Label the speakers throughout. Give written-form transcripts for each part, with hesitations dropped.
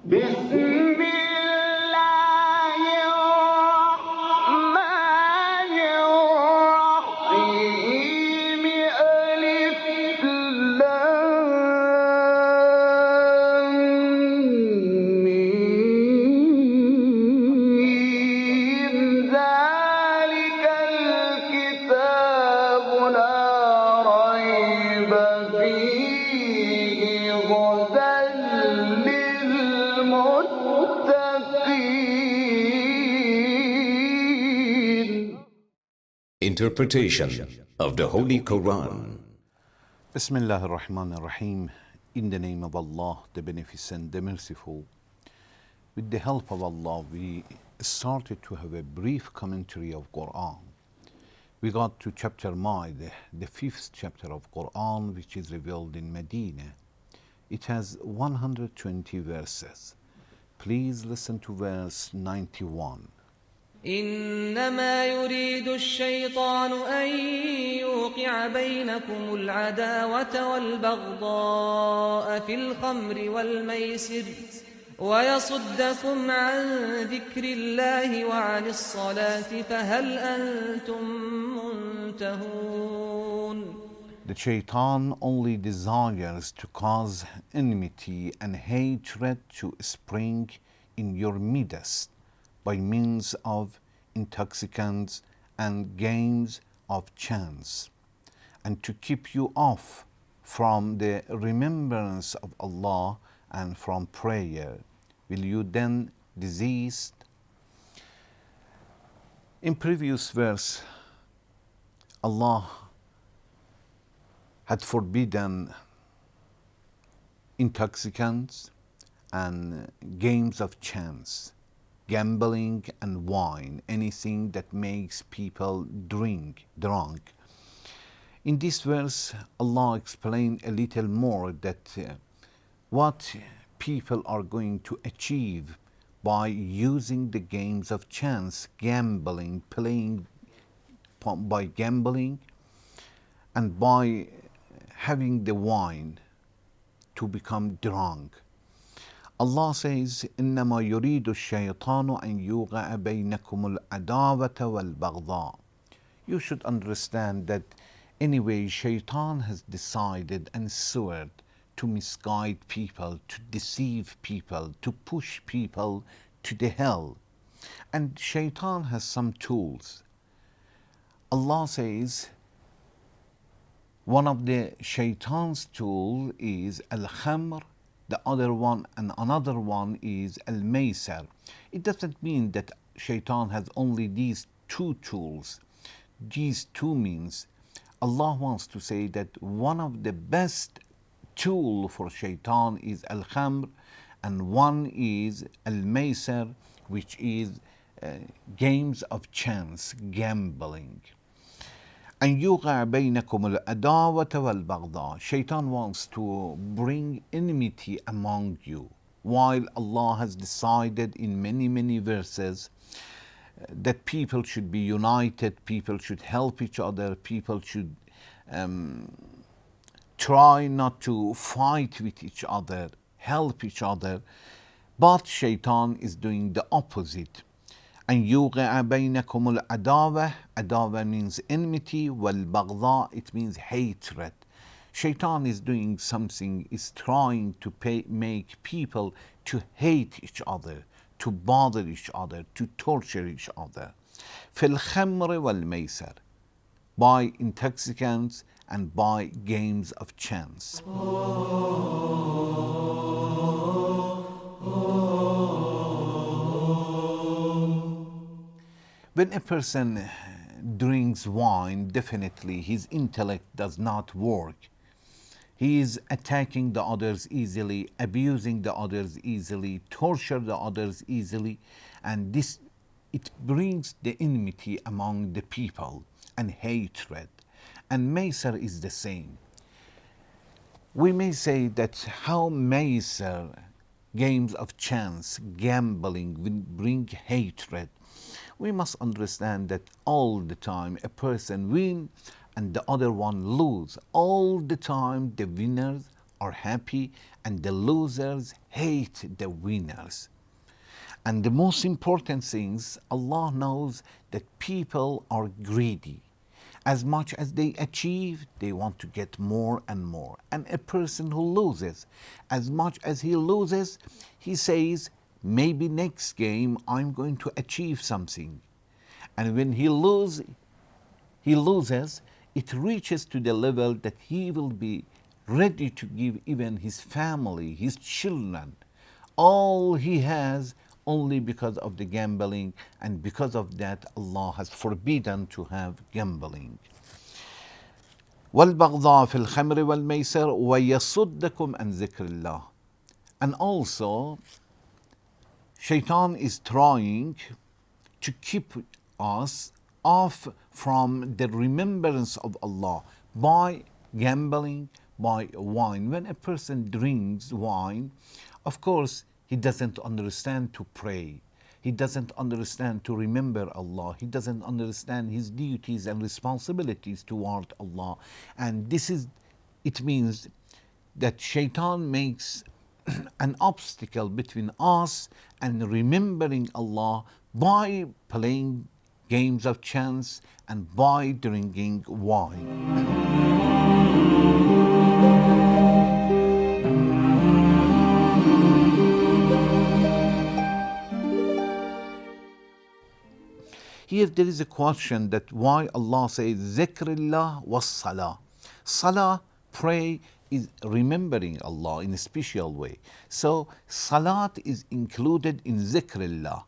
Speaker 1: بسم الله الرحمن الرحيم ألف لام ميم ذلك الكتاب لا ريب فيه هدى للمتقين.
Speaker 2: Interpretation of the Holy Quran.
Speaker 3: Bismillah ar-Rahman ar-Rahim. In the name of Allah, the Beneficent, the Merciful. With the help of Allah, we started to have a brief commentary of Quran. We got to chapter Maida, the 5th chapter of Quran, which is revealed in Medina. It has 120 verses. Please listen to verse 91.
Speaker 4: إنما يريد الشيطان أن يوقع بينكم العداوة والبغضاء في الخمر والميسر ويصدكم عن ذكر الله وعن الصلاة فهل أنتم منتهون.
Speaker 3: The shaitan only desires to cause enmity and hatred to spring in your midst by means of intoxicants and games of chance, and to keep you off from the remembrance of Allah and from prayer. Will you then desist? In previous verse, Allah had forbidden intoxicants and games of chance, gambling and wine, anything that makes people drunk. In this verse, Allah explained a little more that what people are going to achieve by using the games of chance, gambling, playing by gambling, and by having the wine to become drunk. Allah says, إنما يريد الشيطان أن يوقع بينكم العداوة والبغضاء. You should understand that anyway, Shaitan has decided and sworn to misguide people, to deceive people, to push people to the hell. And Shaitan has some tools. Allah says, one of the Shaitan's tool is al-khamr, the other one and another one is al-maysar. It doesn't mean that Shaitan has only these two tools. These two means Allah wants to say that one of the best tool for Shaitan is al-khamr, and one is al-maysar, which is games of chance, gambling. أن يوقع بينكم العداوة والبغضاء. Shaitan wants to bring enmity among you, while Allah has decided in many verses that people should be united, people should help each other, people should try not to fight with each other, help each other. But Shaitan is doing the opposite. أن يوقع بينكم العداوة. Adawa means enmity, والبغضاء, it means hatred. Shaitan is doing something, is trying to make people to hate each other, to bother each other, to torture each other. في الخمر والميسر, by intoxicants and by games of chance. When a person drinks wine, definitely his intellect does not work. He is attacking the others easily, abusing the others easily, torture the others easily, and it brings the enmity among the people and hatred. And Maysar is the same. We may say that how Maysar, games of chance, gambling, will bring hatred. We must understand that all the time a person wins and the other one loses. All the time the winners are happy and the losers hate the winners. And the most important things, Allah knows that people are greedy. As much as they achieve, they want to get more and more. And a person who loses, as much as he loses, he says, maybe next game I'm going to achieve something. And when he loses, it reaches to the level that he will be ready to give even his family, his children, all he has, only because of the gambling, and because of that Allah has forbidden to have gambling. وَالْبَغْضَاءَ فِي الْخَمْرِ وَالْمَيْسِرِ وَيَصُدَّكُمْ عَنْ ذِكْرِ اللَّهِ. And also, Shaitan is trying to keep us off from the remembrance of Allah by gambling, by wine. When a person drinks wine, of course, he doesn't understand to pray. He doesn't understand to remember Allah. He doesn't understand his duties and responsibilities toward Allah. And it means that Shaitan makes an obstacle between us and remembering Allah by playing games of chance and by drinking wine. Here there is a question that why Allah says Zikrillah was Salah. Salah, pray, is remembering Allah in a special way. So Salat is included in Zikrillah.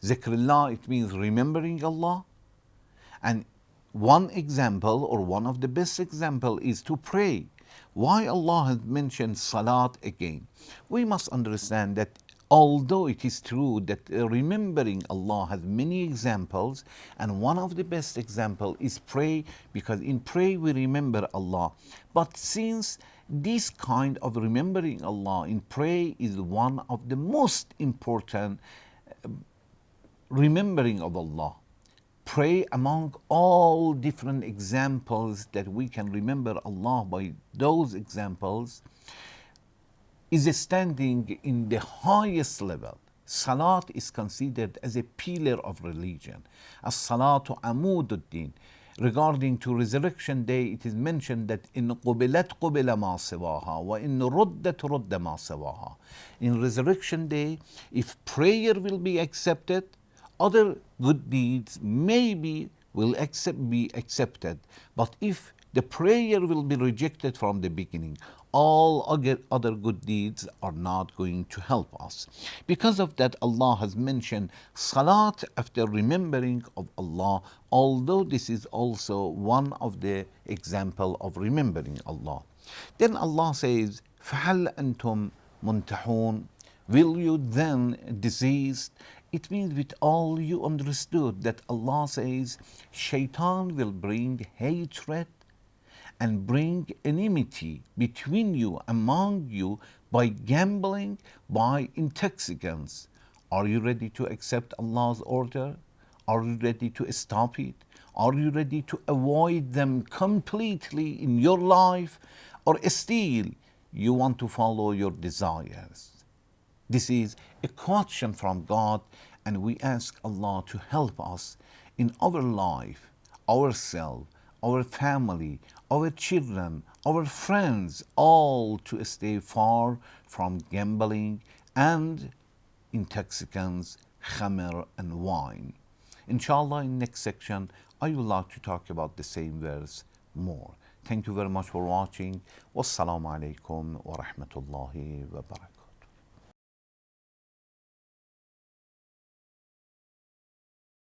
Speaker 3: Zikrillah, it means remembering Allah. And one example, or one of the best example, is to pray. Why Allah has mentioned Salat again? We must understand that although it is true that remembering Allah has many examples, and one of the best example is pray, because in pray we remember Allah. But since this kind of remembering Allah in pray is one of the most important remembering of Allah, pray among all different examples that we can remember Allah by those examples, is standing in the highest level. Salat is considered as a pillar of religion. As-salatu amududdin. Regarding to resurrection day, it is mentioned that in qubilat qubila ma siwaha wa in ruddat rudda ma siwaha. In resurrection day, if prayer will be accepted, other good deeds maybe will be accepted. But if the prayer will be rejected from the beginning, all other good deeds are not going to help us. Because of that, Allah has mentioned Salat after remembering of Allah, although this is also one of the example of remembering Allah. Then Allah says, فَهَلْ أَنْتُمْ مُنْتَحُونَ. Will you then desist? It means with all you understood that Allah says Shaitan will bring hatred and bring enmity between you, among you, by gambling, by intoxicants. Are you ready to accept Allah's order? Are you ready to stop it? Are you ready to avoid them completely in your life? Or still you want to follow your desires? This is a question from God, and we ask Allah to help us in our life, ourselves, our family, our children, our friends, all to stay far from gambling and intoxicants, khamr and wine. Inshallah, in next section, I would like to talk about the same verse more. Thank you very much for watching. Wassalamu alaikum wa rahmatullahi wa barakatuh.